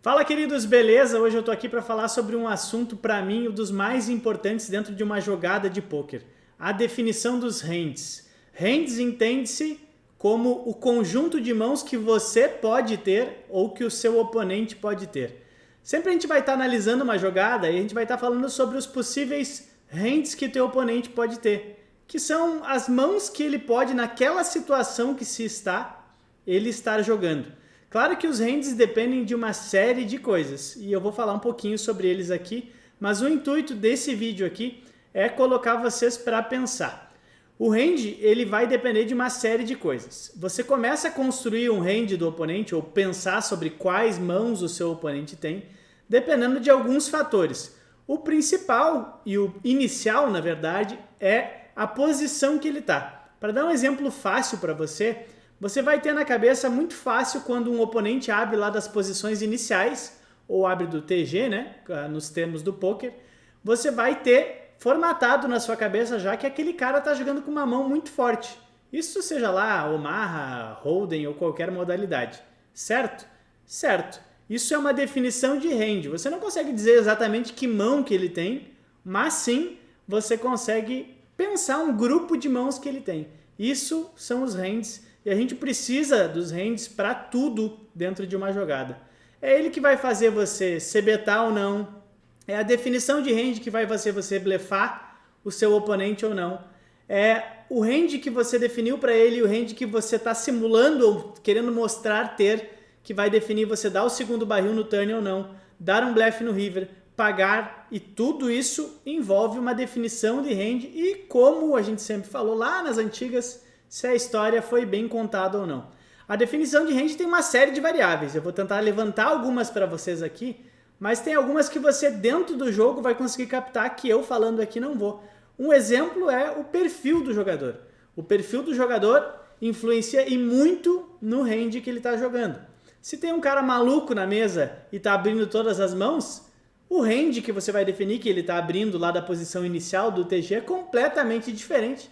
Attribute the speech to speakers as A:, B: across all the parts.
A: Fala, queridos, beleza? Hoje eu tô aqui para falar sobre um assunto, para mim, um dos mais importantes dentro de uma jogada de pôquer. A definição dos hands. Hands entende-se como o conjunto de mãos que você pode ter ou que o seu oponente pode ter. Sempre a gente vai estar analisando uma jogada e a gente vai estar falando sobre os possíveis hands que teu oponente pode ter, que são as mãos que ele pode, naquela situação que se está, ele estar jogando. Claro que os hands dependem de uma série de coisas e eu vou falar um pouquinho sobre eles aqui, mas o intuito desse vídeo aqui é colocar vocês para pensar. O hand, ele vai depender de uma série de coisas. Você começa a construir um hand do oponente ou pensar sobre quais mãos o seu oponente tem, dependendo de alguns fatores. O principal e o inicial, na verdade, é a posição que ele está. Para dar um exemplo fácil para você, você vai ter na cabeça muito fácil quando um oponente abre lá das posições iniciais, ou abre do TG, né, nos termos do poker, você vai ter formatado na sua cabeça já que aquele cara está jogando com uma mão muito forte. Isso seja lá Omaha, Hold'em ou qualquer modalidade. Certo? Certo. Isso é uma definição de hand. Você não consegue dizer exatamente que mão que ele tem, mas sim você consegue pensar um grupo de mãos que ele tem. Isso são os hands. E a gente precisa dos hands para tudo dentro de uma jogada. É ele que vai fazer você se betar ou não. É a definição de hand que vai fazer você blefar o seu oponente ou não. É o hand que você definiu para ele e o hand que você está simulando ou querendo mostrar ter, que vai definir você dar o segundo barril no turn ou não, dar um blefe no river, pagar, e tudo isso envolve uma definição de hand e, como a gente sempre falou lá nas antigas, se a história foi bem contada ou não. A definição de hand tem uma série de variáveis. Eu vou tentar levantar algumas para vocês aqui, mas tem algumas que você dentro do jogo vai conseguir captar que eu falando aqui não vou. Um exemplo é o perfil do jogador. O perfil do jogador influencia e muito no hand que ele está jogando. Se tem um cara maluco na mesa e está abrindo todas as mãos, o hand que você vai definir que ele está abrindo lá da posição inicial do TG é completamente diferente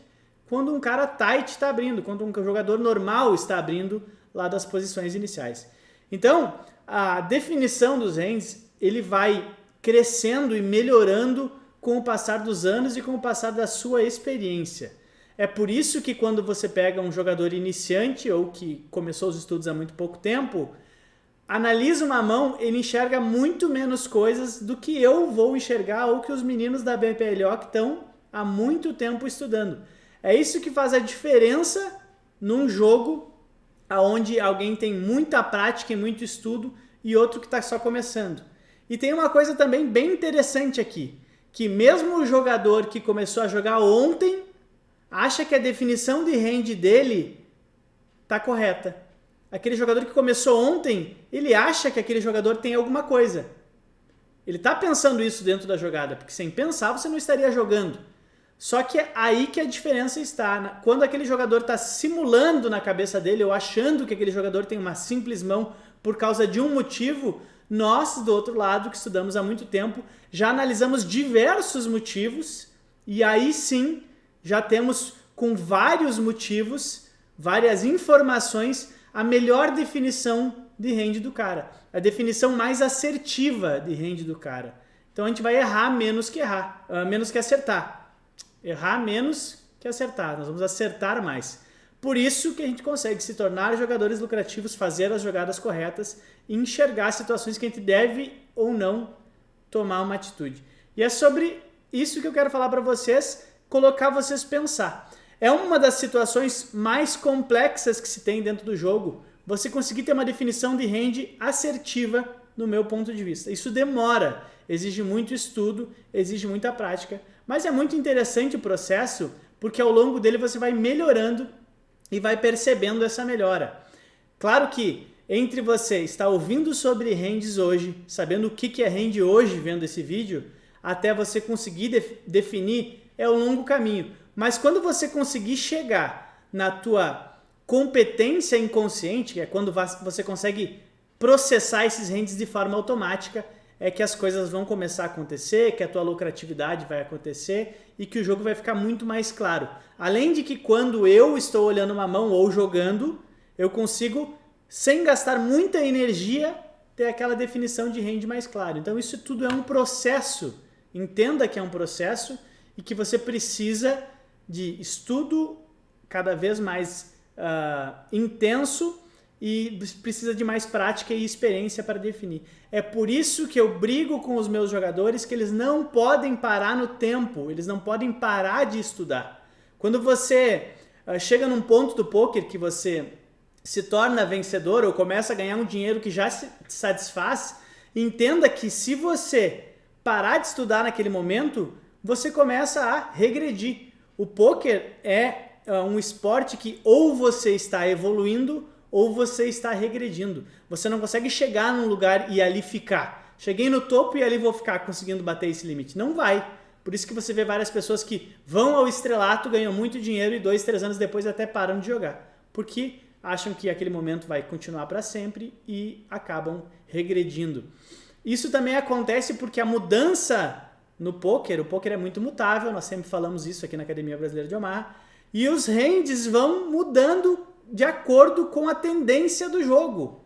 A: quando um cara tight está abrindo, quando um jogador normal está abrindo lá das posições iniciais. Então, a definição dos hands, ele vai crescendo e melhorando com o passar dos anos e com o passar da sua experiência. É por isso que quando você pega um jogador iniciante ou que começou os estudos há muito pouco tempo, analisa uma mão, ele enxerga muito menos coisas do que eu vou enxergar ou que os meninos da BPLO que estão há muito tempo estudando. É isso que faz a diferença num jogo onde alguém tem muita prática e muito estudo e outro que está só começando. E tem uma coisa também bem interessante aqui, que mesmo o jogador que começou a jogar ontem acha que a definição de hand dele está correta. Aquele jogador que começou ontem, ele acha que aquele jogador tem alguma coisa. Ele está pensando isso dentro da jogada, porque sem pensar você não estaria jogando. Só que é aí que a diferença está. Quando aquele jogador está simulando na cabeça dele ou achando que aquele jogador tem uma simples mão por causa de um motivo, nós, do outro lado, que estudamos há muito tempo, já analisamos diversos motivos e aí sim já temos com vários motivos, várias informações, a melhor definição de hand do cara. A definição mais assertiva de hand do cara. Então a gente vai errar menos que acertar. Errar menos que acertar. Nós vamos acertar mais. Por isso que a gente consegue se tornar jogadores lucrativos, fazer as jogadas corretas e enxergar situações que a gente deve ou não tomar uma atitude. E é sobre isso que eu quero falar para vocês, colocar vocês pensar. É uma das situações mais complexas que se tem dentro do jogo, você conseguir ter uma definição de hand assertiva, no meu ponto de vista. Isso demora, exige muito estudo, exige muita prática, mas é muito interessante o processo, porque ao longo dele você vai melhorando e vai percebendo essa melhora. Claro que entre você estar ouvindo sobre hands hoje, sabendo o que é hand hoje vendo esse vídeo, até você conseguir definir, é um longo caminho. Mas quando você conseguir chegar na tua competência inconsciente, que é quando você consegue processar esses hands de forma automática, é que as coisas vão começar a acontecer, que a tua lucratividade vai acontecer e que o jogo vai ficar muito mais claro. Além de que quando eu estou olhando uma mão ou jogando, eu consigo, sem gastar muita energia, ter aquela definição de range mais clara. Então isso tudo é um processo, entenda que é um processo e que você precisa de estudo cada vez mais intenso e precisa de mais prática e experiência para definir. É por isso que eu brigo com os meus jogadores que eles não podem parar no tempo, eles não podem parar de estudar. Quando você chega num ponto do poker que você se torna vencedor ou começa a ganhar um dinheiro que já se satisfaz, entenda que se você parar de estudar naquele momento, você começa a regredir. O poker é um esporte que ou você está evoluindo ou você está regredindo. Você não consegue chegar num lugar e ali ficar. Cheguei no topo e ali vou ficar conseguindo bater esse limite. Não vai. Por isso que você vê várias pessoas que vão ao estrelato, ganham muito dinheiro e 2, 3 anos depois até param de jogar. Porque acham que aquele momento vai continuar para sempre e acabam regredindo. Isso também acontece porque a mudança no poker, o poker é muito mutável, nós sempre falamos isso aqui na Academia Brasileira de Omaha, e os ranges vão mudando de acordo com a tendência do jogo.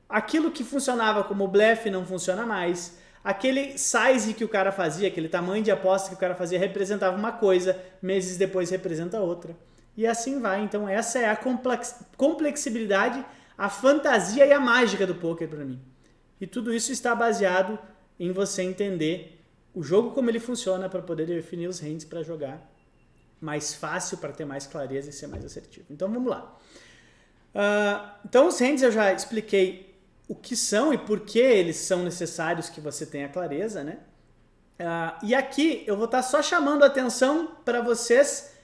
A: Aquilo que funcionava como blefe não funciona mais. Aquele size que o cara fazia, aquele tamanho de aposta que o cara fazia representava uma coisa, meses depois representa outra. E assim vai. Então essa é a complexibilidade, a fantasia e a mágica do poker para mim. E tudo isso está baseado em você entender o jogo como ele funciona para poder definir os hands para jogar mais fácil, para ter mais clareza e ser mais assertivo. Então vamos lá. Então os hands eu já expliquei o que são e por que eles são necessários que você tenha clareza, né? E aqui eu vou estar só chamando a atenção para vocês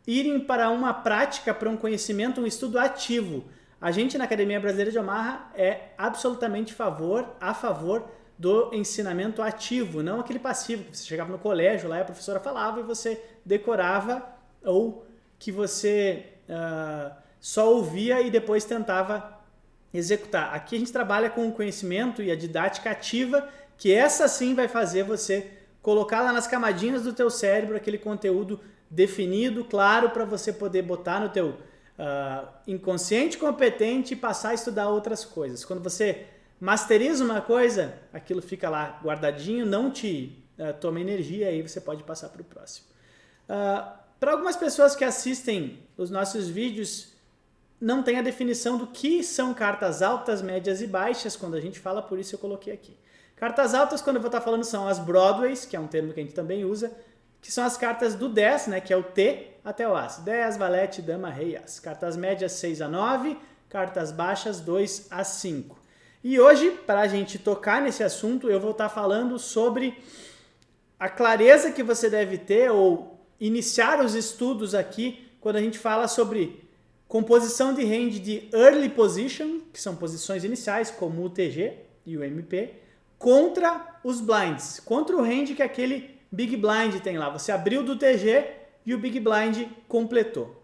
A: irem para uma prática, para um conhecimento, um estudo ativo. A gente na Academia Brasileira de Omaha é absolutamente a favor do ensinamento ativo, não aquele passivo que você chegava no colégio lá e a professora falava e você decorava ou que você só ouvia e depois tentava executar. Aqui a gente trabalha com o conhecimento e a didática ativa, que essa sim vai fazer você colocar lá nas camadinhas do teu cérebro aquele conteúdo definido, claro, para você poder botar no teu inconsciente competente e passar a estudar outras coisas. Quando você masteriza uma coisa, aquilo fica lá guardadinho, não te toma energia, aí você pode passar para o próximo. Para algumas pessoas que assistem os nossos vídeos, não tem a definição do que são cartas altas, médias e baixas, quando a gente fala, por isso eu coloquei aqui. Cartas altas, quando eu vou estar falando, são as Broadways, que é um termo que a gente também usa, que são as cartas do 10, né, que é o T até o As. 10, valete, dama, rei, As. Cartas médias 6 a 9, cartas baixas 2 a 5. E hoje, para a gente tocar nesse assunto, eu vou estar falando sobre a clareza que você deve ter ou iniciar os estudos aqui quando a gente fala sobre composição de range de early position, que são posições iniciais, como o TG e o MP, contra os blinds, contra o range que aquele Big Blind tem lá. Você abriu do TG e o Big Blind completou.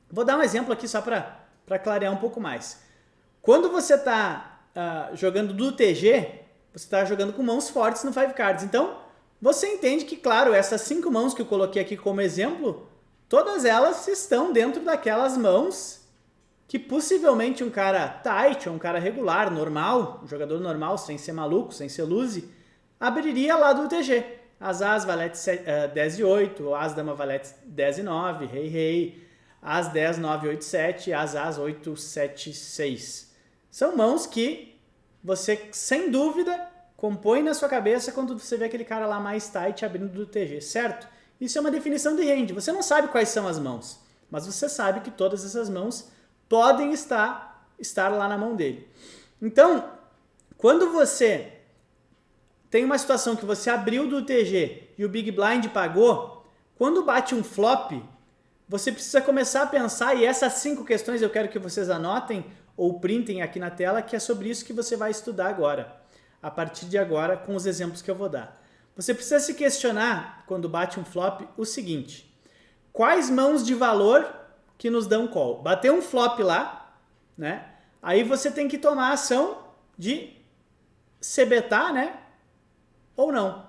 A: Vou dar um exemplo aqui só para clarear um pouco mais. Quando você está jogando do TG, você está jogando com mãos fortes no 5 cards. Então, você entende que, claro, essas 5 mãos que eu coloquei aqui como exemplo, todas elas estão dentro daquelas mãos que possivelmente um cara tight, ou um cara regular, normal, um jogador normal, sem ser maluco, sem ser loose, abriria lá do TG. As valete 10 e 8, as dama valete 10 e 9, rei, as 10, 9, 8, 7, as 8, 7, 6. São mãos que você, sem dúvida, compõe na sua cabeça quando você vê aquele cara lá mais tight abrindo do TG, certo? Isso é uma definição de range. Você não sabe quais são as mãos, mas você sabe que todas essas mãos podem estar lá na mão dele. Então, quando você tem uma situação que você abriu do TG e o Big Blind pagou, quando bate um flop, você precisa começar a pensar, e essas 5 questões eu quero que vocês anotem ou printem aqui na tela, que é sobre isso que você vai estudar agora, a partir de agora, com os exemplos que eu vou dar. Você precisa se questionar, quando bate um flop, o seguinte: quais mãos de valor que nos dão call? Bateu um flop lá, né? Aí você tem que tomar a ação de se betar, né? Ou não.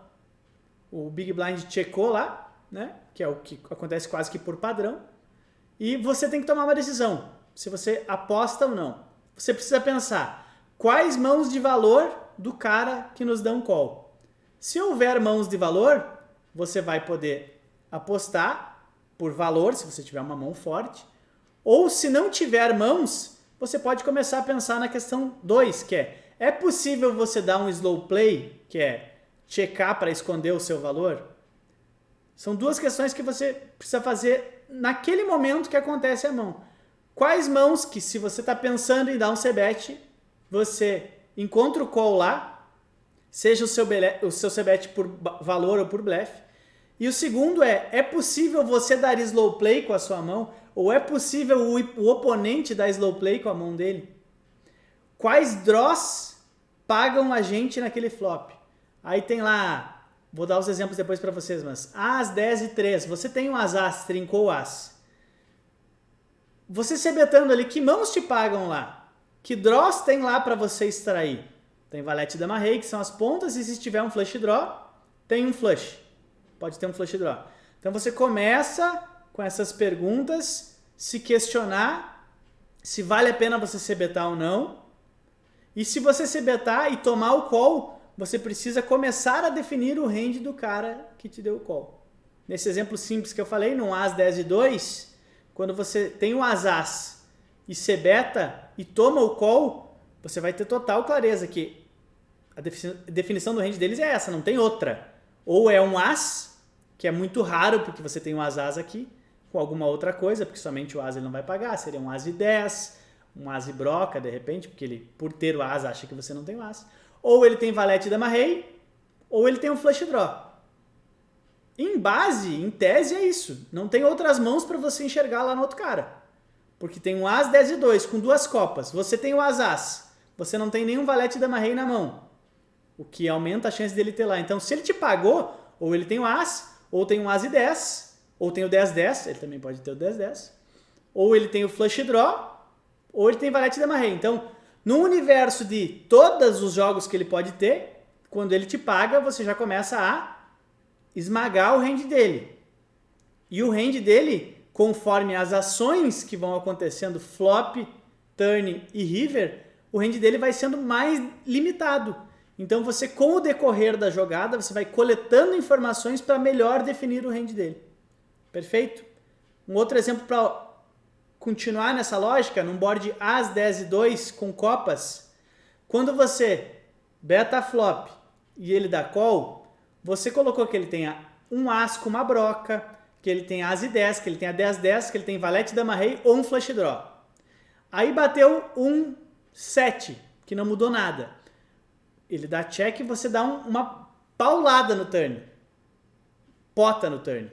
A: O Big Blind checou lá, né? Que é o que acontece quase que por padrão. E você tem que tomar uma decisão, se você aposta ou não. Você precisa pensar, quais mãos de valor do cara que nos dão call. Se houver mãos de valor, você vai poder apostar por valor, se você tiver uma mão forte. Ou se não tiver mãos, você pode começar a pensar na questão 2, que é possível você dar um slow play, que é checar para esconder o seu valor? São duas questões que você precisa fazer naquele momento que acontece a mão. Quais mãos que, se você está pensando em dar um c-bet, você encontra o call lá, seja o seu c-bet por valor ou por blefe. E o segundo é possível você dar slow play com a sua mão? Ou é possível o oponente dar slow play com a mão dele? Quais draws pagam a gente naquele flop? Aí tem lá, vou dar os exemplos depois para vocês, mas As, 10 e 3, você tem um As, trincou o As. Você se betando ali, que mãos te pagam lá? Que draws tem lá para você extrair? Tem valete, dama, rei, que são as pontas, e se tiver um flush draw, tem um flush. Pode ter um flush draw. Então você começa com essas perguntas, se questionar se vale a pena você se betar ou não. E se você se betar e tomar o call, você precisa começar a definir o range do cara que te deu o call. Nesse exemplo simples que eu falei, no As, 10 e 2, quando você tem o As e se beta e toma o call, você vai ter total clareza que a definição do range deles é essa, não tem outra. Ou é um As, que é muito raro porque você tem um As aqui, com alguma outra coisa, porque somente o As ele não vai pagar, seria um As e 10, um As e broca, de repente, porque ele, por ter o As, acha que você não tem o As. Ou ele tem valete, dama, rei, ou ele tem um flush draw. Em base, em tese, é isso. Não tem outras mãos para você enxergar lá no outro cara. Porque tem um As, 10 e 2, com duas copas. Você tem o As, você não tem nenhum valete, dama, rei na mão. O que aumenta a chance dele ter lá. Então, se ele te pagou, ou ele tem o As, ou tem um As e 10, ou tem o 10, 10, ele também pode ter o 10, 10. Ou ele tem o flush draw, ou ele tem valete, dama, rei. Então, no universo de todos os jogos que ele pode ter, quando ele te paga, você já começa a esmagar o range dele. E o range dele, conforme as ações que vão acontecendo, flop, turn e river, o range dele vai sendo mais limitado. Então você, com o decorrer da jogada, você vai coletando informações para melhor definir o range dele. Perfeito? Um outro exemplo para continuar nessa lógica, num board As, 10 e 2 com copas, quando você beta flop e ele dá call, você colocou que ele tenha um As com uma broca, que ele tenha As e 10, que ele tenha 10, 10, que ele tem valete, dama, rei ou um flush draw. Aí bateu um 7, que não mudou nada. Ele dá check e você dá uma paulada no turn. Pota no turn.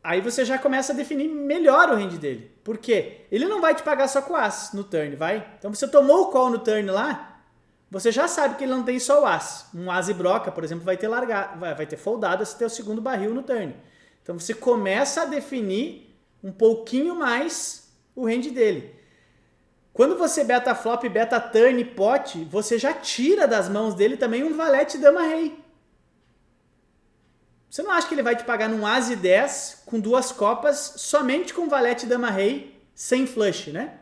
A: Aí você já começa a definir melhor o range dele. Por quê? Ele não vai te pagar só com As no turn, vai? Então você tomou o call no turn lá, você já sabe que ele não tem só o As. Um As e broca, por exemplo, vai ter largado, vai ter foldado esse teu segundo barril no turn. Então você começa a definir um pouquinho mais o range dele. Quando você beta flop, beta turn e pot, você já tira das mãos dele também um valete, dama, rei. Você não acha que ele vai te pagar num As e 10 com duas copas somente com valete, dama, rei sem flush, né?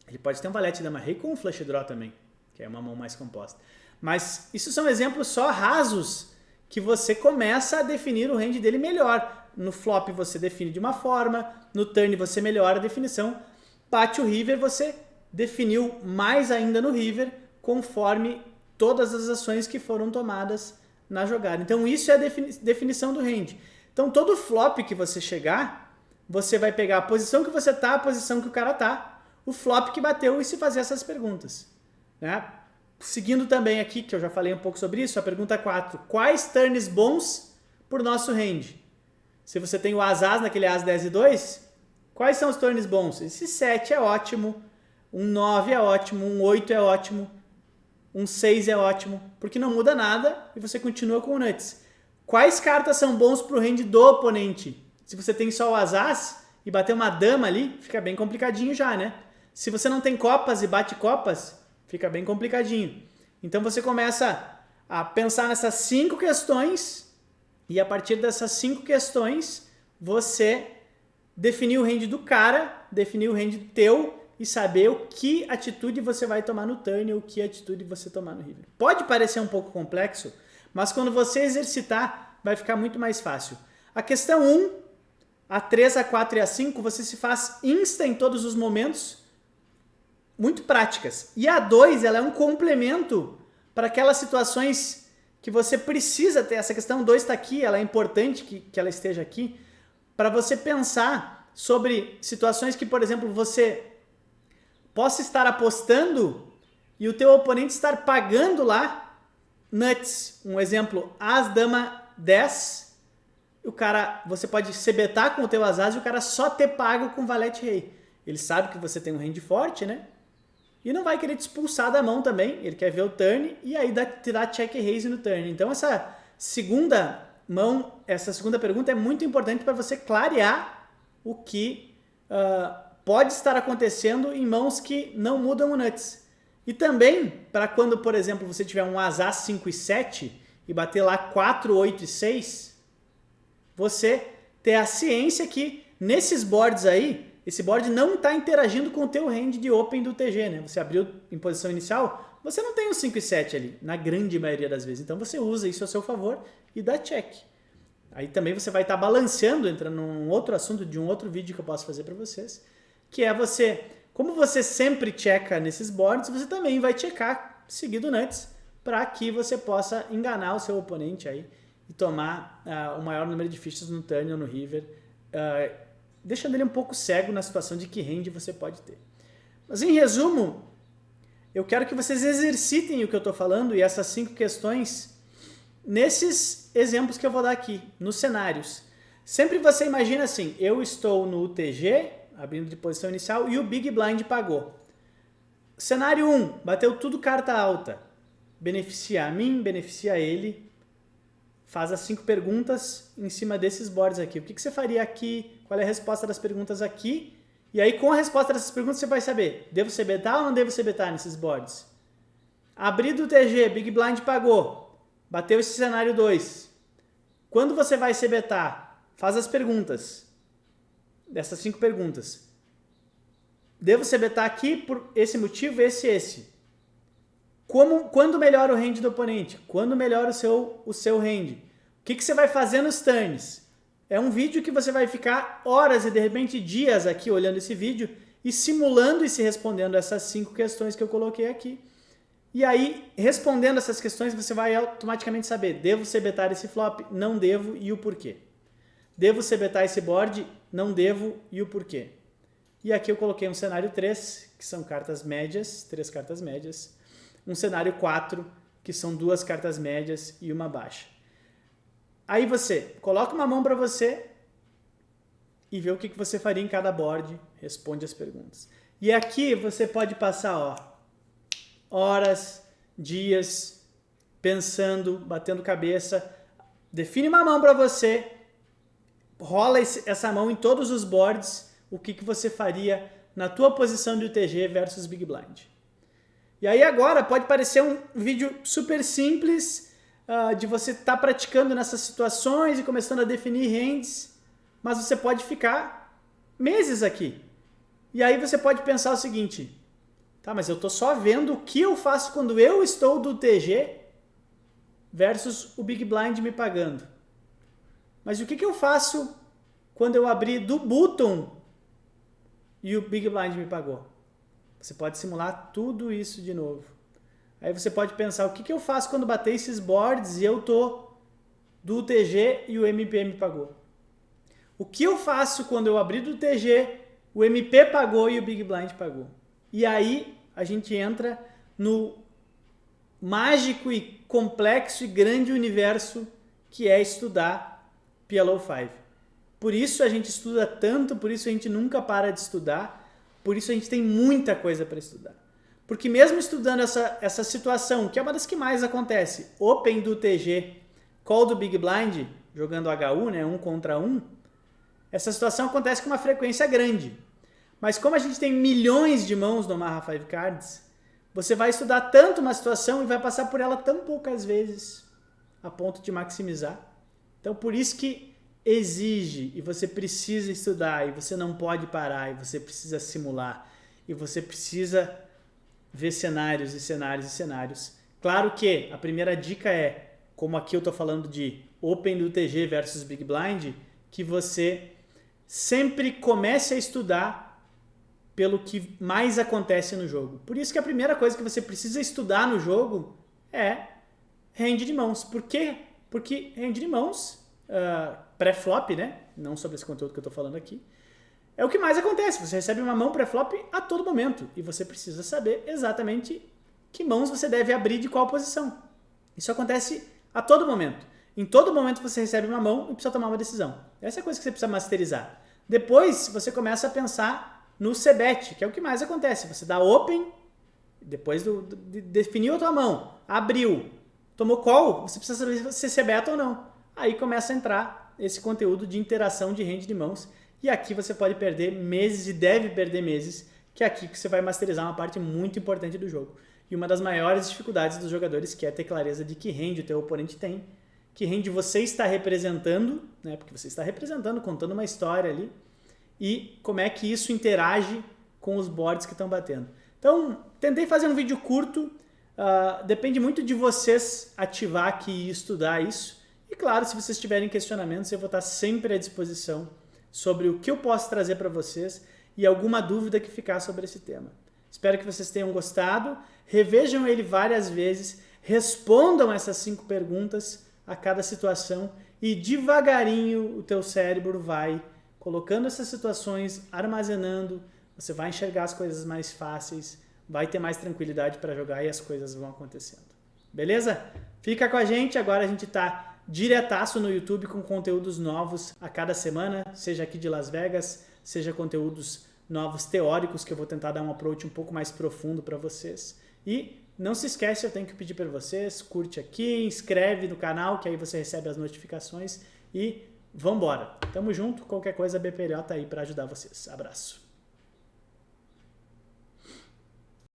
A: Ele pode ter um valete, dama, rei com um flush draw também, que é uma mão mais composta. Mas isso são exemplos só rasos que você começa a definir o range dele melhor. No flop você define de uma forma, no turn você melhora a definição. Bate o river, você definiu mais ainda no river, conforme todas as ações que foram tomadas na jogada. Então isso é a definição do range. Então todo flop que você chegar, você vai pegar a posição que você tá, a posição que o cara tá, o flop que bateu e se fazer essas perguntas, né? Seguindo também aqui, que eu já falei um pouco sobre isso, a pergunta 4. Quais turns bons por nosso range? Se você tem o As naquele As, 10 e 2, quais são os turns bons? Esse 7 é ótimo, um 9 é ótimo, um 8 é ótimo, um 6 é ótimo, porque não muda nada e você continua com o nuts. Quais cartas são bons para o range do oponente? Se você tem só o As e bater uma dama ali, fica bem complicadinho já, né? Se você não tem copas e bate copas, fica bem complicadinho. Então você começa a pensar nessas 5 questões e a partir dessas 5 questões você definir o range do cara, definir o range teu e saber o que atitude você vai tomar no turn ou que atitude você tomar no river. Pode parecer um pouco complexo, mas quando você exercitar, vai ficar muito mais fácil. A questão 1, a 3, a 4 e a 5, você se faz insta em todos os momentos, muito práticas. E a 2, ela é um complemento para aquelas situações que você precisa ter. Essa questão 2 está aqui, ela é importante que ela esteja aqui, para você pensar sobre situações que, por exemplo, você possa estar apostando e o teu oponente estar pagando lá nuts. Um exemplo, as, dama, 10, o cara, você pode se betar com o teu as e o cara só ter pago com valete rei. Ele sabe que você tem um hand forte, né? E não vai querer te expulsar da mão também. Ele quer ver o turn e aí te dá check raise no turn. Então essa segunda pergunta é muito importante para você clarear o que pode estar acontecendo em mãos que não mudam o nuts. E também para quando, por exemplo, você tiver um as 5 e 7 e bater lá 4, 8 e 6, você ter a ciência que nesses boards aí, esse board não está interagindo com o teu hand de open do TG, né? Você abriu em posição inicial, você não tem um 5 e 7 ali, na grande maioria das vezes. Então você usa isso a seu favor e dá check. Aí também você vai estar balanceando, entrando num outro assunto de um outro vídeo que eu posso fazer para vocês, que é você, como você sempre checa nesses boards, você também vai checar seguido nuts para que você possa enganar o seu oponente aí e tomar o maior número de fichas no turn ou no river, deixando ele um pouco cego na situação de que hand você pode ter. Mas em resumo, eu quero que vocês exercitem o que eu estou falando e essas 5 questões nesses exemplos que eu vou dar aqui, nos cenários. Sempre você imagina assim, eu estou no UTG, abrindo de posição inicial, e o Big Blind pagou. Cenário 1, bateu tudo carta alta. Beneficia a mim, beneficia ele. Faz as 5 perguntas em cima desses boards aqui. O que você faria aqui? Qual é a resposta das perguntas aqui? E aí, com a resposta dessas perguntas, você vai saber, devo ser betar ou não devo ser betar nesses boards? Abrir do TG, Big Blind pagou. Bateu esse cenário 2. Quando você vai ser betar, faz as perguntas. Dessas 5 perguntas. Devo ser betar aqui por esse motivo, esse. Quando melhora o hand do oponente? Quando melhora o seu hand? O que você vai fazer nos turns? É um vídeo que você vai ficar horas e de repente dias aqui olhando esse vídeo e simulando e se respondendo essas 5 questões que eu coloquei aqui. E aí, respondendo essas questões, você vai automaticamente saber, devo ser betar esse flop? Não devo e o porquê. Devo ser betar esse board? Não devo e o porquê. E aqui eu coloquei um cenário 3, que são cartas médias, 3 cartas médias. Um cenário 4, que são 2 cartas médias e uma baixa. Aí você coloca uma mão para você e vê o que você faria em cada board, responde as perguntas. E aqui você pode passar horas, dias, pensando, batendo cabeça. Define uma mão para você, rola essa mão em todos os boards, o que você faria na tua posição de UTG versus Big Blind. E aí agora pode parecer um vídeo super simples de você estar praticando nessas situações e começando a definir hands, mas você pode ficar meses aqui. E aí você pode pensar o seguinte, tá, mas eu estou só vendo o que eu faço quando eu estou do TG versus o Big Blind me pagando. Mas o que eu faço quando eu abri do button e o Big Blind me pagou? Você pode simular tudo isso de novo. Aí você pode pensar, o que eu faço quando bater esses boards e eu tô do TG e o MP me pagou? O que eu faço quando eu abri do TG, o MP pagou e o Big Blind pagou? E aí a gente entra no mágico e complexo e grande universo que é estudar PLO5. Por isso a gente estuda tanto, por isso a gente nunca para de estudar, por isso a gente tem muita coisa para estudar. Porque mesmo estudando essa situação, que é uma das que mais acontece, Open do TG, Call do Big Blind, jogando HU, né, 1 contra 1, essa situação acontece com uma frequência grande. Mas como a gente tem milhões de mãos no Omaha 5 Cards, você vai estudar tanto uma situação e vai passar por ela tão poucas vezes, a ponto de maximizar. Então por isso que exige, e você precisa estudar, e você não pode parar, e você precisa simular. e você precisa ver cenários e cenários e cenários. Claro que a primeira dica é, como aqui eu estou falando de Open do TG versus Big Blind, que você sempre comece a estudar pelo que mais acontece no jogo. Por isso que a primeira coisa que você precisa estudar no jogo é range de mãos. Por quê? Porque range de mãos, pré-flop, né? Não sobre esse conteúdo que eu estou falando aqui, é o que mais acontece. Você recebe uma mão pré-flop a todo momento e você precisa saber exatamente que mãos você deve abrir de qual posição. Isso acontece a todo momento. Em todo momento você recebe uma mão e precisa tomar uma decisão. Essa é a coisa que você precisa masterizar. Depois você começa a pensar no C-Bet, que é o que mais acontece. Você dá open, depois de definir a tua mão, abriu, tomou call, você precisa saber se C-Bet ou não. Aí começa a entrar esse conteúdo de interação de range de mãos. E aqui você pode perder meses e deve perder meses, que é aqui que você vai masterizar uma parte muito importante do jogo. E uma das maiores dificuldades dos jogadores, que é ter clareza de que range o teu oponente tem, que range você está representando, né? Porque você está representando, contando uma história ali, e como é que isso interage com os boards que estão batendo. Então, tentei fazer um vídeo curto, depende muito de vocês ativar aqui e estudar isso. E claro, se vocês tiverem questionamentos, eu vou estar sempre à disposição sobre o que eu posso trazer para vocês e alguma dúvida que ficar sobre esse tema. Espero que vocês tenham gostado, revejam ele várias vezes, respondam essas 5 perguntas a cada situação e devagarinho o teu cérebro vai colocando essas situações, armazenando, você vai enxergar as coisas mais fáceis, vai ter mais tranquilidade para jogar e as coisas vão acontecendo. Beleza? Fica com a gente, agora a gente está diretaço no YouTube com conteúdos novos a cada semana, seja aqui de Las Vegas, seja conteúdos novos teóricos, que eu vou tentar dar um approach um pouco mais profundo para vocês. E não se esquece, eu tenho que pedir para vocês, curte aqui, inscreve no canal, que aí você recebe as notificações e vambora. Tamo junto, qualquer coisa a BPRO tá aí para ajudar vocês. Abraço.